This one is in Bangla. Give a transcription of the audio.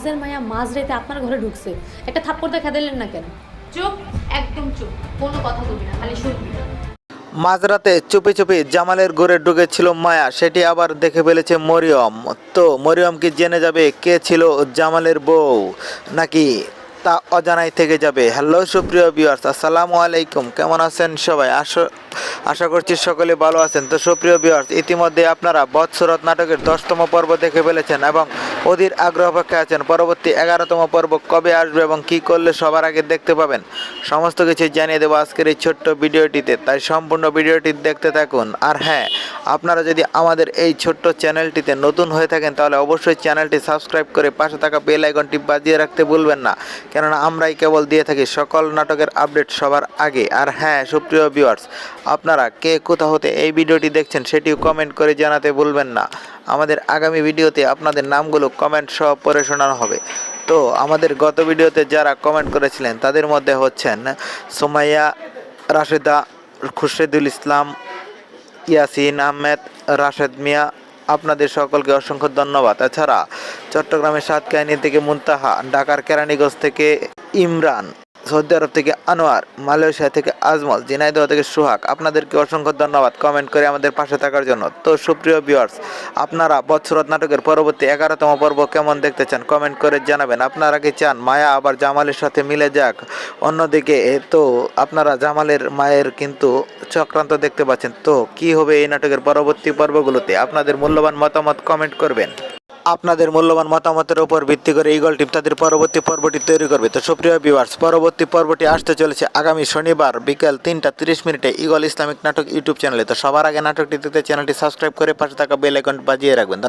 কাজের মায়া মাঝ রাতে আপনার ঘরে ঢুকছে, একটা থাপ্পড় দেখা দিলেন না কেন? চুপ, একদম চুপ, কোনো কথা বলবি না, খালি শুনবি। মাঝরাতে চুপি চুপি জামালের ঘরে ঢুকেছিল মায়া, সেটি আবার দেখে ফেলেছে মরিয়ম। তো মরিয়ম কি জেনে যাবে কে ছিল জামালের বউ, নাকি তা অজানাই থেকে যাবে? হ্যালো সুপ্রিয় ভিউয়ার্স, আসসালামু আলাইকুম। কেমন আছেন সবাই? আশা করছি সকলে ভালো আছেন। তো সুপ্রিয় ভিউয়ার্স, ইতিমধ্যে আপনারা বৎসরত নাটকের 10তম পর্ব দেখে ফেলেছেন এবং অধীর আগ্রহ অপেক্ষায় আছেন পরবর্তী 11তম পর্ব কবে আসবে এবং কি করলে সবার আগে দেখতে পাবেন। সমস্ত কিছু জানিয়ে দেবো আজকের এই ছোট্ট ভিডিওটিতে, তাই সম্পূর্ণ ভিডিওটি দেখতে থাকুন। আর হ্যাঁ, আপনারা যদি আমাদের এই ছোট্ট চ্যানেলটিতে নতুন হয়ে থাকেন তাহলে অবশ্যই চ্যানেলটি সাবস্ক্রাইব করে পাশে থাকা বেল আইকনটি বাজিয়ে রাখতে ভুলবেন না, কেননা আমরাই কেবল দিয়ে থাকি সকল নাটকের আপডেট সবার আগে। আর হ্যাঁ সুপ্রিয় ভিউয়ার্স, আপনারা কে কোথা হতে এই ভিডিওটি দেখছেন সেটিও কমেন্ট করে জানাতে ভুলবেন না। আমাদের আগামী ভিডিওতে আপনাদের নামগুলো কমেন্ট সহ পড়ে শোনানো হবে। তো আমাদের গত ভিডিওতে যারা কমেন্ট করেছিলেন তাদের মধ্যে হচ্ছেন সুমাইয়া, রাশেদা, খুরশেদুল ইসলাম, ইয়াসিন আহমেদ, রাশেদ মিয়া, আপনাদের সকলকে অসংখ্য ধন্যবাদ। এছাড়া চট্টগ্রামের সাতকাহিনী থেকে মুনতাহা, ঢাকার কেরানীগঞ্জ থেকে ইমরান, সৌদি আরব থেকে আনোয়ার, মালয়েশিয়া থেকে আজমল, ঝিনাইদহ থেকে সুহাগ, আপনাদেরকে অসংখ্য ধন্যবাদ কমেন্ট করে আমাদের পাশে থাকার জন্য। তো সুপ্রিয় ভিউয়ার্স, আপনারা বৎসরত নাটকের পরবর্তী 11তম পর্ব কেমন দেখতে চান কমেন্ট করে জানাবেন। আপনারা কি চান মায়া আবার জামালের সাথে মিলে যাক? অন্যদিকে তো আপনারা জামালের মায়ের কিন্তু চক্রান্ত দেখতে পাচ্ছেন। তো কি হবে এই নাটকের পরবর্তী পর্বগুলোতে? আপনাদের মূল্যবান মতামত কমেন্ট করবেন। আপনাদের মূল্যবান মতামতের উপর ভিত্তি করে ইগল টিম তাদের পরবর্তী পর্বটি তৈরি করবে। তো সুপ্রিয় ভিউয়ার্স, পরবর্তী পর্বটি আসতে চলেছে আগামী শনিবার বিকেল 3টা 30 মিনিটে ইগল ইসলামিক নাটক ইউটিউব চ্যানেলে। তো সবার আগে নাটকটি দেখতে চ্যানেলটি সাবস্ক্রাইব করে পাশে থাকা বেল আইকন বাজিয়ে রাখবেন।